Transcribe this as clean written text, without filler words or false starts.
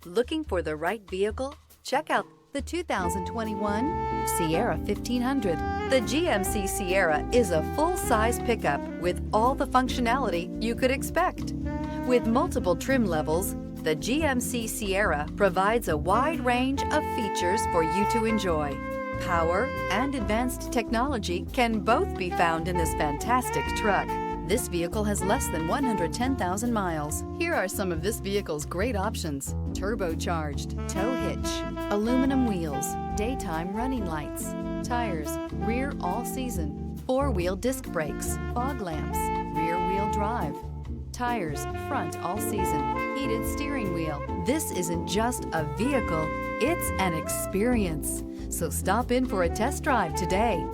Looking for the right vehicle? Check out the 2021 Sierra 1500. The GMC Sierra is a full-size pickup with all the functionality you could expect. With multiple trim levels, the GMC Sierra provides a wide range of features for you to enjoy. Power and advanced technology can both be found in this fantastic truck. This vehicle has less than 110,000 miles. Here are some of this vehicle's great options: turbocharged, tow hitch, aluminum wheels, daytime running lights, tires, rear all-season, four-wheel disc brakes, fog lamps, rear-wheel drive, tires, front all-season, heated steering wheel. This isn't just a vehicle, it's an experience. So stop in for a test drive today.